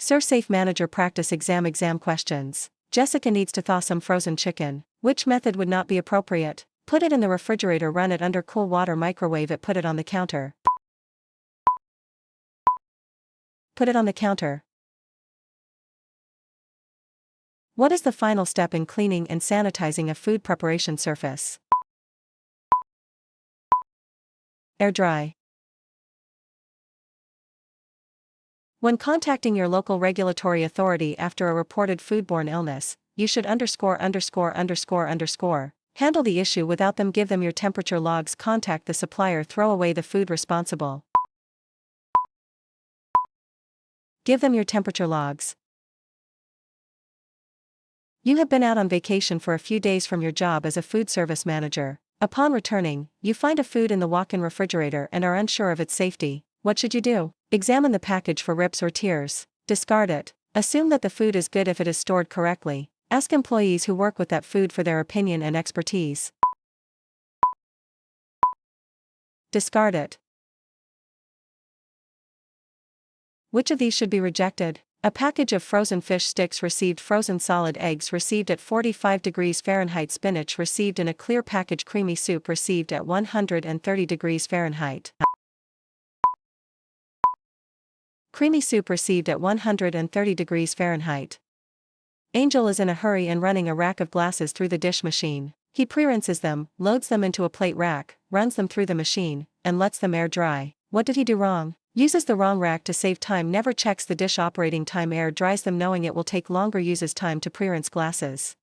ServSafe Manager practice exam questions. Jessica needs to thaw some frozen chicken. Which method would not be appropriate? Put it in the refrigerator, run it under cool water, microwave it, put it on the counter. Put it on the counter. What is the final step in cleaning and sanitizing a food preparation surface? Air dry. When contacting your local regulatory authority after a reported foodborne illness, you should handle the issue without them, give them your temperature logs, contact the supplier, throw away the food responsible. Give them your temperature logs. You have been out on vacation for a few days from your job as a food service manager. Upon returning, you find a food in the walk-in refrigerator and are unsure of its safety. What should you do? Examine the package for rips or tears. Discard it. Assume that the food is good if it is stored correctly. Ask employees who work with that food for their opinion and expertise. Discard it. Which of these should be rejected? A package of frozen fish sticks received, frozen solid eggs received at 45 degrees Fahrenheit, spinach received in a clear package, creamy soup received at 130 degrees Fahrenheit. Creamy soup received at 130 degrees Fahrenheit. Angel is in a hurry and running a rack of glasses through the dish machine. He pre-rinses them, loads them into a plate rack, runs them through the machine, and lets them air dry. What did he do wrong? Uses the wrong rack to save time, never checks the dish operating time, air dries them knowing it will take longer, uses time to pre-rinse glasses.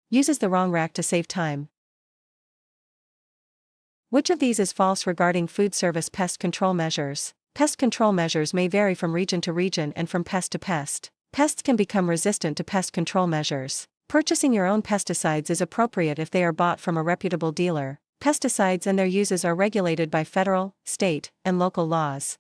Uses the wrong rack to save time. Which of these is false regarding food service pest control measures? Pest control measures may vary from region to region and from pest to pest. Pests can become resistant to pest control measures. Purchasing your own pesticides is appropriate if they are bought from a reputable dealer. Pesticides and their uses are regulated by federal, state, and local laws.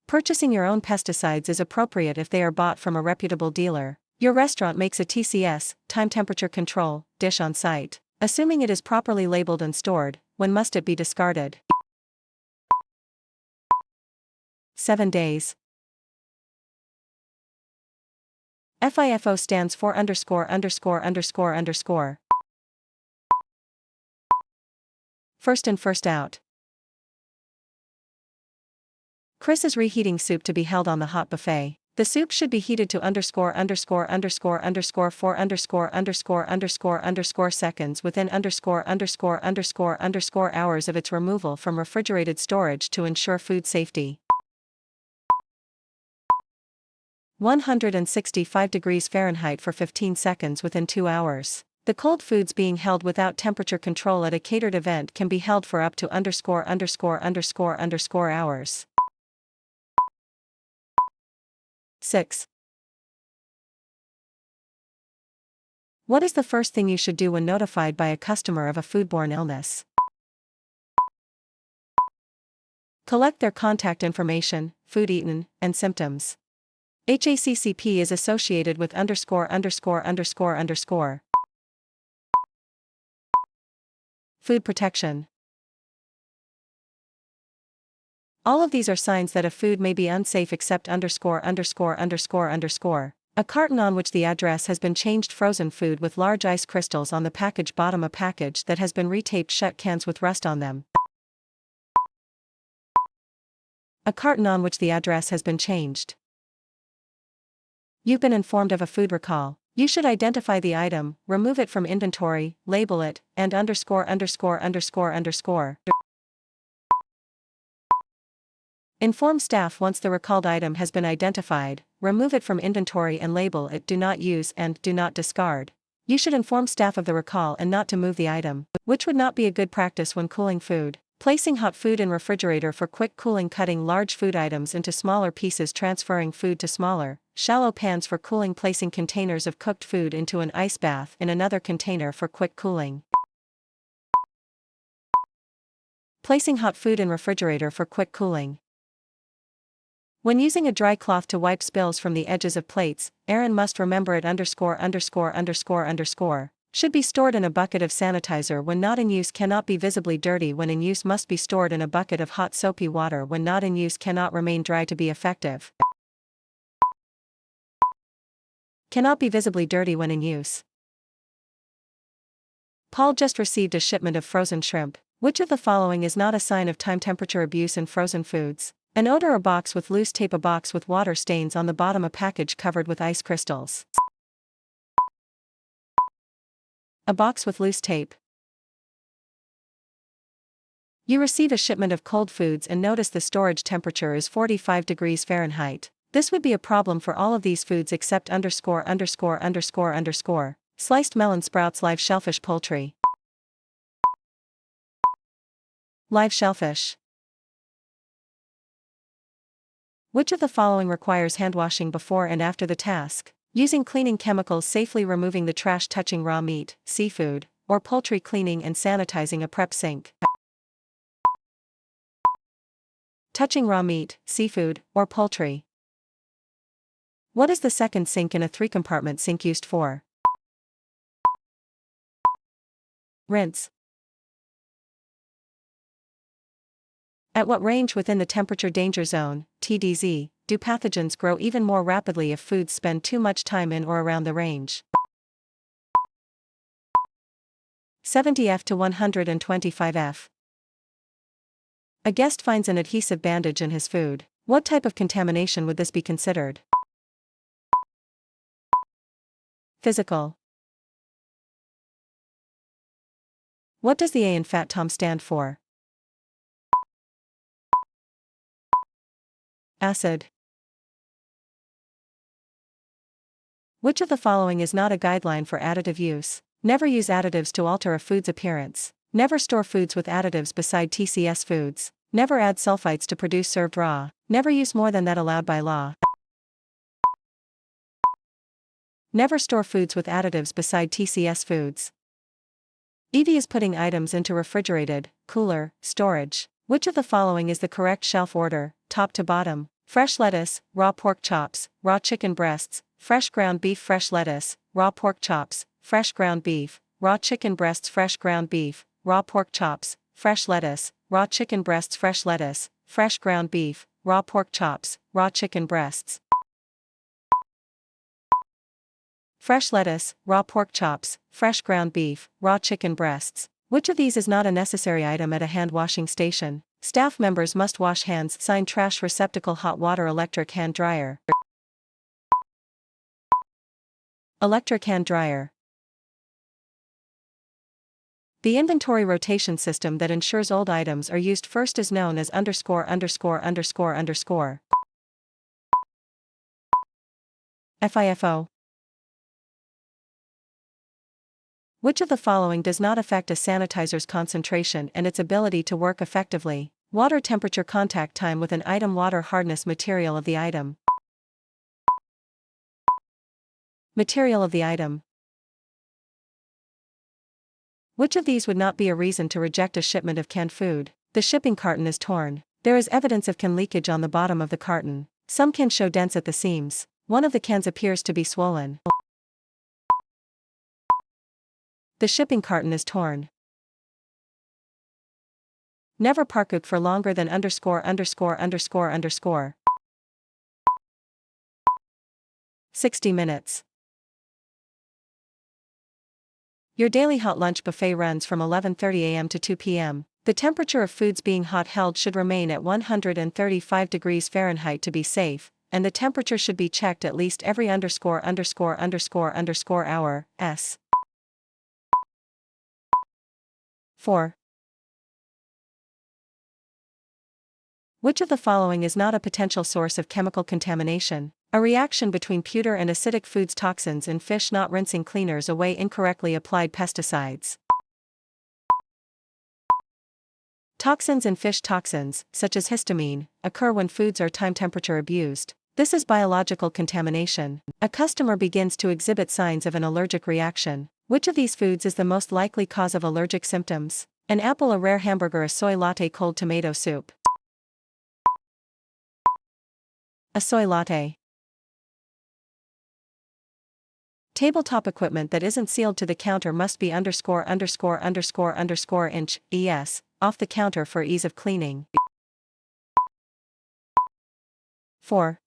Purchasing your own pesticides is appropriate if they are bought from a reputable dealer. Your restaurant makes a TCS, time temperature control, dish on site. Assuming it is properly labeled and stored, when must it be discarded? 7 days. FIFO stands for ______. First in, first out. Chris is reheating soup to be held on the hot buffet. The soup should be heated to ________ seconds within ______ hours of its removal from refrigerated storage to ensure food safety. 165 degrees Fahrenheit for 15 seconds within 2 hours. The cold foods being held without temperature control at a catered event can be held for up to ______ hours. 6. What is the first thing you should do when notified by a customer of a foodborne illness? Collect their contact information, food eaten, and symptoms. HACCP is associated with ______. Food protection. All of these are signs that a food may be unsafe except ______. A carton on which the address has been changed, frozen food with large ice crystals on the package bottom, a package that has been retaped shut, cans with rust on them. A carton on which the address has been changed. You've been informed of a food recall. You should identify the item, remove it from inventory, label it, and ______. Inform staff once the recalled item has been identified, remove it from inventory and label it, do not use and do not discard. You should inform staff of the recall and not to move the item, which would not be a good practice when cooling food. Placing hot food in refrigerator for quick cooling, cutting large food items into smaller pieces, transferring food to smaller, shallow pans for cooling, placing containers of cooked food into an ice bath in another container for quick cooling. Placing hot food in refrigerator for quick cooling. When using a dry cloth to wipe spills from the edges of plates, Aaron must remember it ______. Should be stored in a bucket of sanitizer when not in use, cannot be visibly dirty when in use, must be stored in a bucket of hot soapy water when not in use, cannot remain dry to be effective. Cannot be visibly dirty when in use. Paul just received a shipment of frozen shrimp. Which of the following is not a sign of time temperature abuse in frozen foods? An odor, a box with loose tape, a box with water stains on the bottom, a package covered with ice crystals. A box with loose tape. You receive a shipment of cold foods and notice the storage temperature is 45 degrees Fahrenheit. This would be a problem for all of these foods except _______. Sliced melon, sprouts, live shellfish, poultry. Live shellfish. Which of the following requires hand washing before and after the task? Using cleaning chemicals, safely removing the trash, touching raw meat, seafood, or poultry, cleaning and sanitizing a prep sink. Touching raw meat, seafood, or poultry. What is the second sink in a 3-compartment sink used for? Rinse. At what range within the temperature danger zone, TDZ, do pathogens grow even more rapidly if foods spend too much time in or around the range? 70F to 125F. A guest finds an adhesive bandage in his food. What type of contamination would this be considered? Physical. What does the A in fat Tom stand for? Acid. Which of the following is not a guideline for additive use? Never use additives to alter a food's appearance. Never store foods with additives beside TCS foods. Never add sulfites to produce served raw. Never use more than that allowed by law. Never store foods with additives beside TCS foods. EV is putting items into refrigerated, cooler, storage. Which of the following is the correct shelf order, top to bottom? Fresh lettuce, raw pork chops, raw chicken breasts, fresh ground beef, fresh lettuce, raw pork chops, fresh ground beef, raw chicken breasts, fresh ground beef, raw pork chops, fresh lettuce, raw chicken breasts, fresh lettuce, fresh ground beef, raw pork chops, raw chicken breasts. Fresh lettuce, raw pork chops, fresh ground beef, raw chicken breasts. Which of these is not a necessary item at a hand washing station? Staff members must wash hands. Sign trash receptacle, hot water, electric hand dryer. Electric hand dryer. The inventory rotation system that ensures old items are used first is known as _______. FIFO. Which of the following does not affect a sanitizer's concentration and its ability to work effectively? Water temperature, contact time with an item, water hardness, material of the item. Material of the item. Which of these would not be a reason to reject a shipment of canned food? The shipping carton is torn. There is evidence of can leakage on the bottom of the carton. Some cans show dents at the seams. One of the cans appears to be swollen. The shipping carton is torn. Never park it for longer than ______. 60 minutes. Your daily hot lunch buffet runs from 11:30 a.m. to 2 p.m. The temperature of foods being hot held should remain at 135 degrees Fahrenheit to be safe, and the temperature should be checked at least every ______hour. 4. Which of the following is not a potential source of chemical contamination? A reaction between pewter and acidic foods, toxins in fish, not rinsing cleaners away, incorrectly applied pesticides. Toxins in fish, toxins, such as histamine, occur when foods are time temperature abused. This is biological contamination. A customer begins to exhibit signs of an allergic reaction. Which of these foods is the most likely cause of allergic symptoms? An apple, a rare hamburger, a soy latte, cold tomato soup. A soy latte. Tabletop equipment that isn't sealed to the counter must be _______inch, ES, off the counter for ease of cleaning. 4.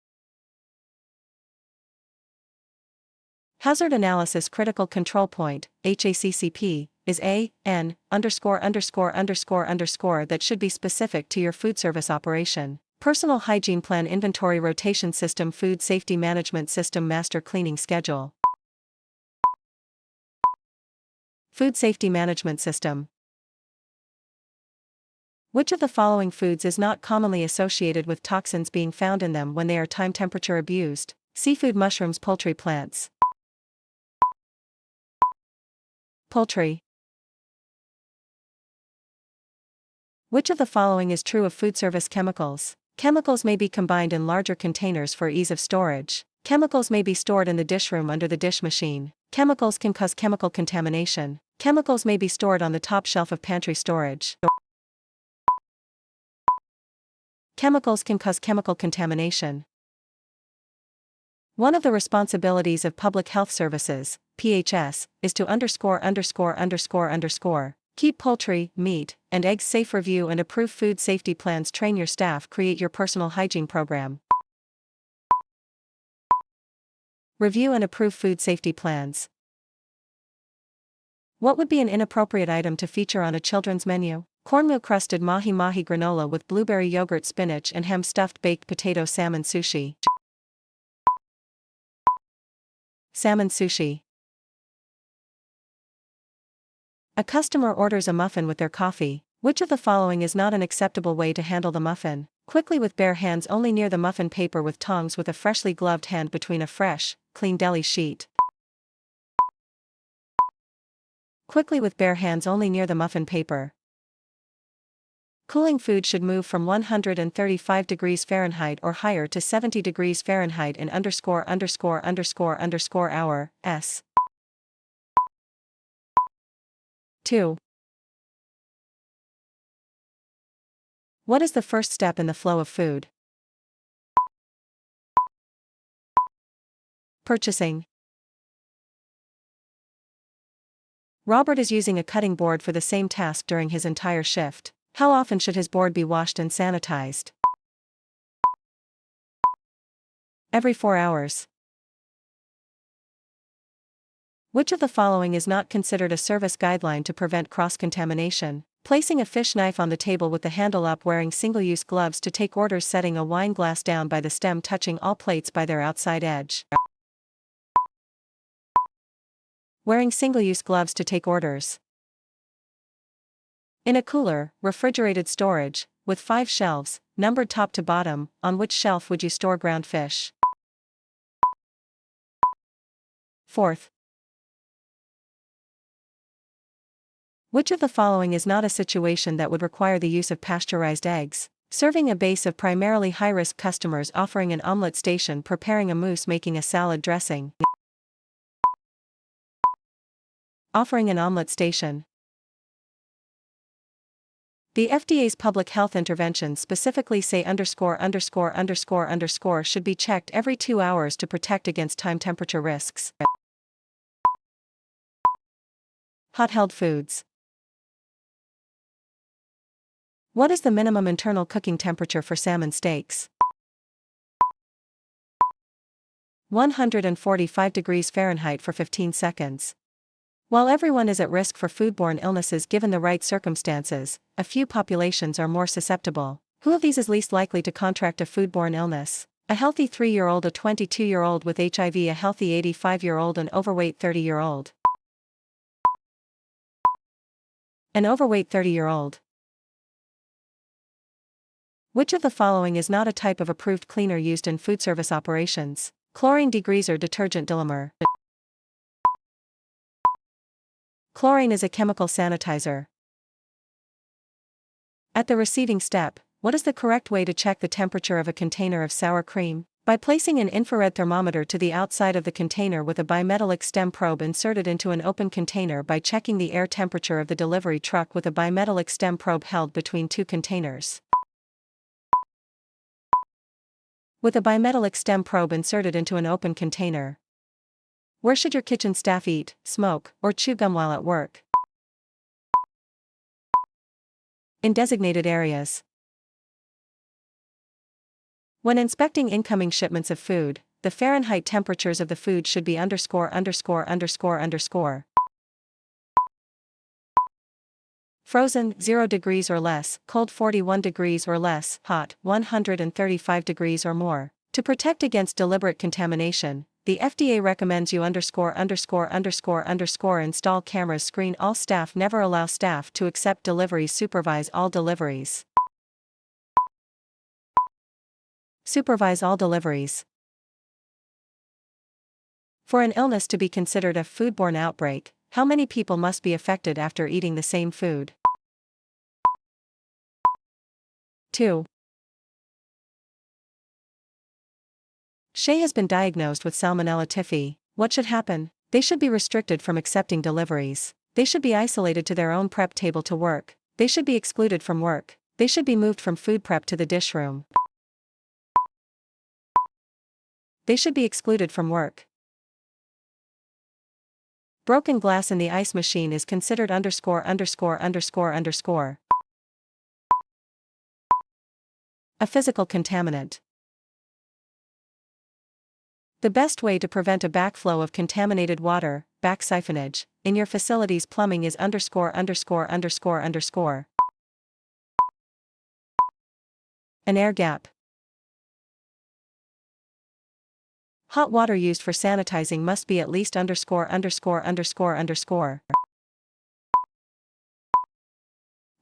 Hazard Analysis Critical Control Point, HACCP, is ______ that should be specific to your food service operation. Personal Hygiene Plan Inventory Rotation System Food Safety Management System Master Cleaning Schedule. Food Safety Management System. Which of the following foods is not commonly associated with toxins being found in them when they are time temperature abused? Seafood, mushrooms, poultry, plants. Poultry. Which of the following is true of food service chemicals? Chemicals may be combined in larger containers for ease of storage. Chemicals may be stored in the dishroom under the dish machine. Chemicals can cause chemical contamination. Chemicals may be stored on the top shelf of pantry storage. Chemicals can cause chemical contamination. One of the responsibilities of Public Health Services, PHS, is to ______, keep poultry, meat, and eggs safe. Review and approve food safety plans. Train your staff. Create your personal hygiene program. Review and approve food safety plans. What would be an inappropriate item to feature on a children's menu? Cornmeal crusted mahi mahi granola with blueberry yogurt, spinach and ham, stuffed baked potato, salmon sushi. Salmon sushi. A customer orders a muffin with their coffee. Which of the following is not an acceptable way to handle the muffin? Quickly with bare hands only near the muffin paper, with tongs with a freshly gloved hand between a fresh, clean deli sheet. Quickly with bare hands only near the muffin paper. Cooling food should move from 135 degrees Fahrenheit or higher to 70 degrees Fahrenheit in ______hour, s. 2. What is the first step in the flow of food? Purchasing. Robert is using a cutting board for the same task during his entire shift. How often should his board be washed and sanitized? Every 4 hours. Which of the following is not considered a service guideline to prevent cross-contamination? Placing a fish knife on the table with the handle up, wearing single-use gloves to take orders, setting a wine glass down by the stem, touching all plates by their outside edge. Wearing single-use gloves to take orders. In a cooler, refrigerated storage, with 5 shelves, numbered top to bottom, on which shelf would you store ground fish? 4th. Which of the following is not a situation that would require the use of pasteurized eggs? Serving a base of primarily high-risk customers, offering an omelet station, preparing a mousse, making a salad dressing. Offering an omelet station. The FDA's public health interventions specifically say ______ should be checked every 2 hours to protect against time temperature risks. Hot-held foods. What is the minimum internal cooking temperature for salmon steaks? 145 degrees Fahrenheit for 15 seconds. While everyone is at risk for foodborne illnesses given the right circumstances, a few populations are more susceptible. Who of these is least likely to contract a foodborne illness? A healthy 3-year-old, a 22-year-old with HIV, a healthy 85-year-old, an overweight 30-year-old. An overweight 30-year-old. Which of the following is not a type of approved cleaner used in food service operations? Chlorine degreaser, detergent, Dilumer. Chlorine is a chemical sanitizer. At the receiving step, what is the correct way to check the temperature of a container of sour cream? By placing an infrared thermometer to the outside of the container with a bimetallic stem probe inserted into an open container, by checking the air temperature of the delivery truck with a bimetallic stem probe held between 2 containers. With a bimetallic stem probe inserted into an open container. Where should your kitchen staff eat, smoke, or chew gum while at work? In designated areas. When inspecting incoming shipments of food, the Fahrenheit temperatures of the food should be _______. Frozen, 0 degrees or less, cold 41 degrees or less, hot 135 degrees or more. To protect against deliberate contamination, the FDA recommends you _______ install cameras, screen all staff, never allow staff to accept deliveries, supervise all deliveries. Supervise all deliveries. For an illness to be considered a foodborne outbreak, how many people must be affected after eating the same food? 2. Shay has been diagnosed with Salmonella typhi. What should happen? They should be restricted from accepting deliveries. They should be isolated to their own prep table to work. They should be excluded from work. They should be moved from food prep to the dish room. They should be excluded from work. Broken glass in the ice machine is considered ______. A physical contaminant. The best way to prevent a backflow of contaminated water, back siphonage, in your facility's plumbing is ______. An air gap. Hot water used for sanitizing must be at least ______.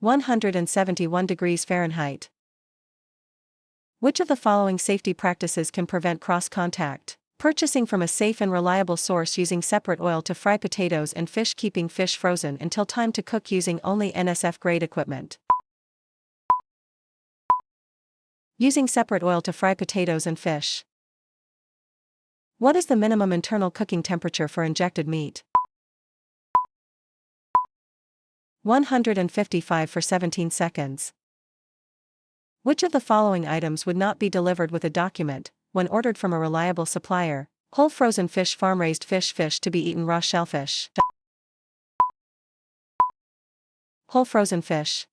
171 degrees Fahrenheit. Which of the following safety practices can prevent cross-contact? Purchasing from a safe and reliable source, using separate oil to fry potatoes and fish, keeping fish frozen until time to cook using only NSF-grade equipment. Using separate oil to fry potatoes and fish. What is the minimum internal cooking temperature for injected meat? 155 for 17 seconds. Which of the following items would not be delivered with a document, when ordered from a reliable supplier? Whole frozen fish, farm-raised fish, fish to be eaten raw, shellfish. Whole frozen fish.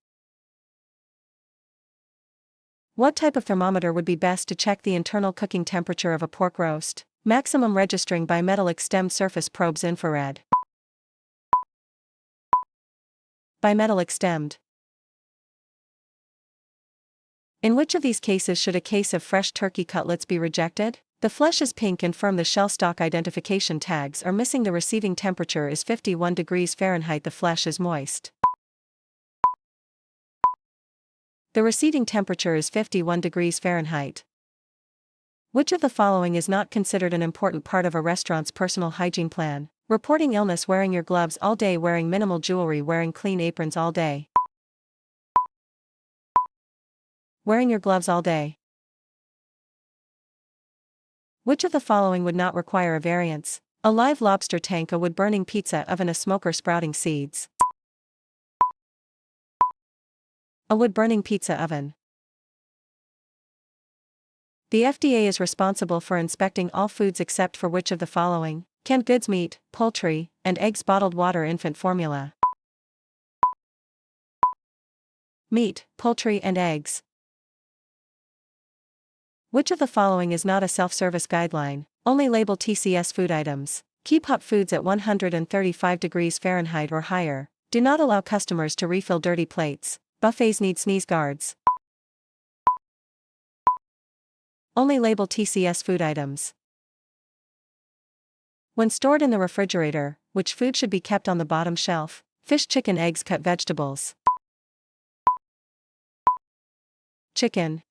What type of thermometer would be best to check the internal cooking temperature of a pork roast? Maximum registering bimetallic stemmed surface probes, infrared. Bimetallic stemmed. In which of these cases should a case of fresh turkey cutlets be rejected? The flesh is pink and firm, the shell stock identification tags are missing, the receiving temperature is 51 degrees Fahrenheit, the flesh is moist. The receiving temperature is 51 degrees Fahrenheit. Which of the following is not considered an important part of a restaurant's personal hygiene plan? Reporting illness, wearing your gloves all day, wearing minimal jewelry, wearing clean aprons all day. Wearing your gloves all day. Which of the following would not require a variance? A live lobster tank, a wood-burning pizza oven, a smoker sprouting seeds. A wood-burning pizza oven. The FDA is responsible for inspecting all foods except for which of the following? Canned goods, meat, poultry, and eggs, bottled water, infant formula. Meat, poultry, and eggs. Which of the following is not a self-service guideline? Only label TCS food items. Keep hot foods at 135 degrees Fahrenheit or higher. Do not allow customers to refill dirty plates. Buffets need sneeze guards. Only label TCS food items. When stored in the refrigerator, which food should be kept on the bottom shelf? Fish, chicken, eggs, cut vegetables. Chicken.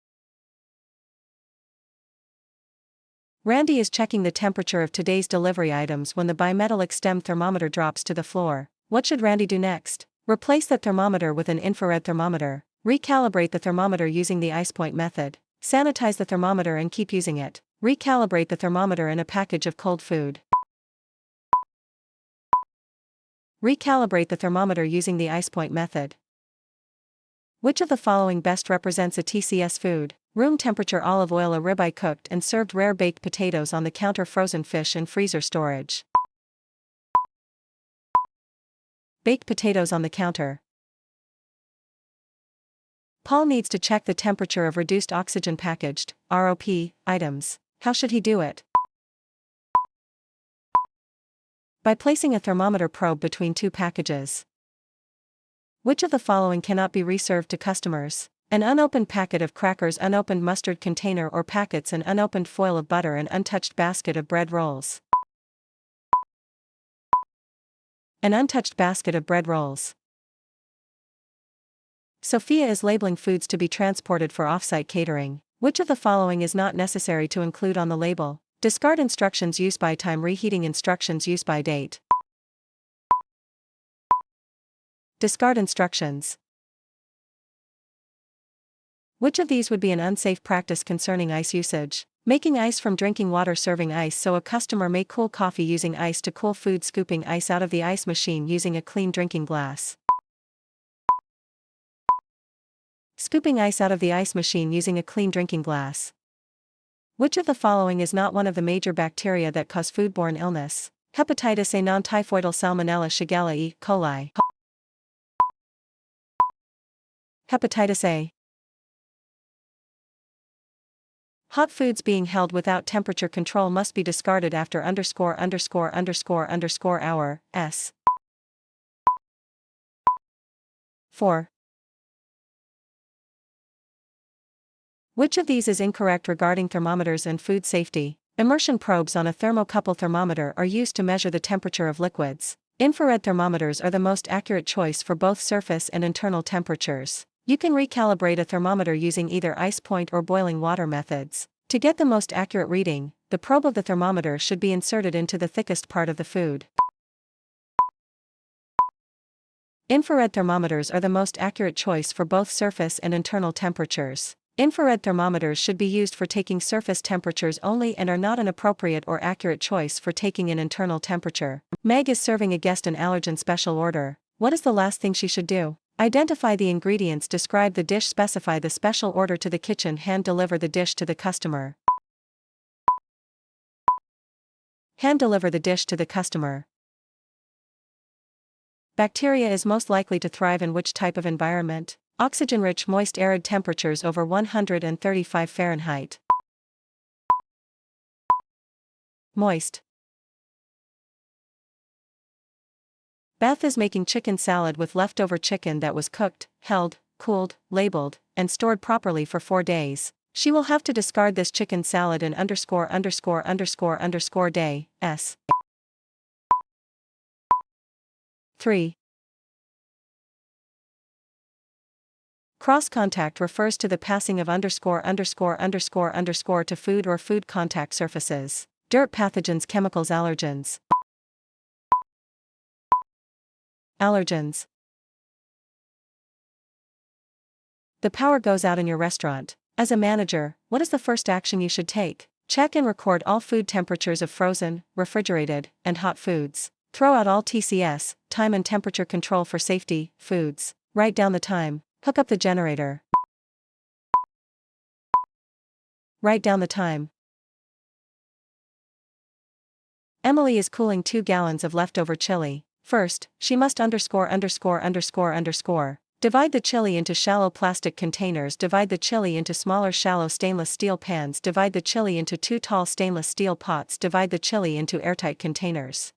Randy is checking the temperature of today's delivery items when the bimetallic stem thermometer drops to the floor. What should Randy do next? Replace the thermometer with an infrared thermometer. Recalibrate the thermometer using the ice point method. Sanitize the thermometer and keep using it. Recalibrate the thermometer in a package of cold food. Recalibrate the thermometer using the ice point method. Which of the following best represents a TCS food? Room temperature olive oil, a ribeye cooked and served, rare baked potatoes on the counter, frozen fish in freezer storage. Baked potatoes on the counter. Paul needs to check the temperature of reduced oxygen packaged (ROP) items. How should he do it? By placing a thermometer probe between two packages. Which of the following cannot be reserved to customers? An unopened packet of crackers, unopened mustard container or packets, an unopened foil of butter, an untouched basket of bread rolls. An untouched basket of bread rolls. Sophia is labeling foods to be transported for off-site catering. Which of the following is not necessary to include on the label? Discard instructions, use by time, reheating instructions, use by date. Discard instructions. Which of these would be an unsafe practice concerning ice usage? Making ice from drinking water, serving ice so a customer may cool coffee, using ice to cool food, scooping ice out of the ice machine using a clean drinking glass. Scooping ice out of the ice machine using a clean drinking glass. Which of the following is not one of the major bacteria that cause foodborne illness? Hepatitis A, non-typhoidal Salmonella, Shigella, E. coli. Hepatitis A. Hot foods being held without temperature control must be discarded after ______hour, s. 4. Which of these is incorrect regarding thermometers and food safety? Immersion probes on a thermocouple thermometer are used to measure the temperature of liquids. Infrared thermometers are the most accurate choice for both surface and internal temperatures. You can recalibrate a thermometer using either ice point or boiling water methods. To get the most accurate reading, the probe of the thermometer should be inserted into the thickest part of the food. Infrared thermometers are the most accurate choice for both surface and internal temperatures. Infrared thermometers should be used for taking surface temperatures only and are not an appropriate or accurate choice for taking an internal temperature. Meg is serving a guest an allergen special order. What is the last thing she should do? Identify the ingredients, describe the dish, specify the special order to the kitchen, hand deliver the dish to the customer. Hand deliver the dish to the customer. Bacteria is most likely to thrive in which type of environment? Oxygen-rich, moist, arid temperatures over 135 Fahrenheit. Moist. Beth is making chicken salad with leftover chicken that was cooked, held, cooled, labeled, and stored properly for 4 days. She will have to discard this chicken salad in ______day, s. 3. Cross-contact refers to the passing of ______ to food or food contact surfaces. Dirt, pathogens, chemicals, allergens. Allergens. The power goes out in your restaurant. As a manager, what is the first action you should take? Check and record all food temperatures of frozen, refrigerated, and hot foods. Throw out all TCS, time and temperature control for safety, foods. Write down the time. Hook up the generator. Write down the time. Emily is cooling 2 gallons of leftover chili. First, she must ______. Divide the chili into shallow plastic containers. Divide the chili into smaller shallow stainless steel pans. Divide the chili into 2 tall stainless steel pots. Divide the chili into airtight containers.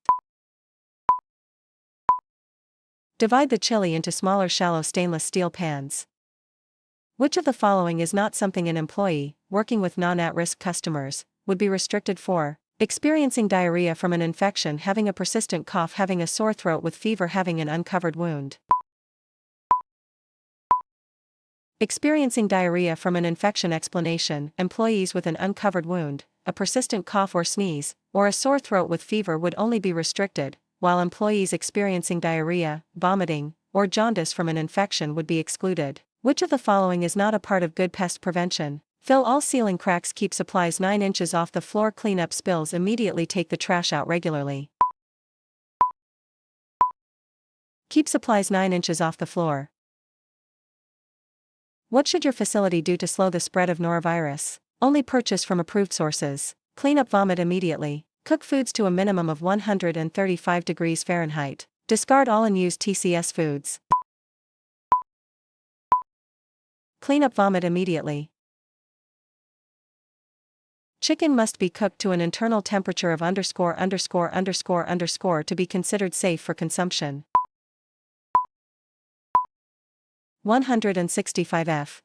Divide the chili into smaller shallow stainless steel pans. Which of the following is not something an employee, working with non-at-risk customers, would be restricted for? Experiencing diarrhea from an infection, having a persistent cough, having a sore throat with fever, having an uncovered wound. Experiencing diarrhea from an infection. Explanation: employees with an uncovered wound, a persistent cough or sneeze, or a sore throat with fever would only be restricted, while employees experiencing diarrhea, vomiting, or jaundice from an infection would be excluded. Which of the following is not a part of good pest prevention? Fill all ceiling cracks, keep supplies 9 inches off the floor, clean up spills, immediately take the trash out regularly. Keep supplies 9 inches off the floor. What should your facility do to slow the spread of norovirus? Only purchase from approved sources. Clean up vomit immediately. Cook foods to a minimum of 135 degrees Fahrenheit. Discard all unused TCS foods. Clean up vomit immediately. Chicken must be cooked to an internal temperature of _______ to be considered safe for consumption. 165F.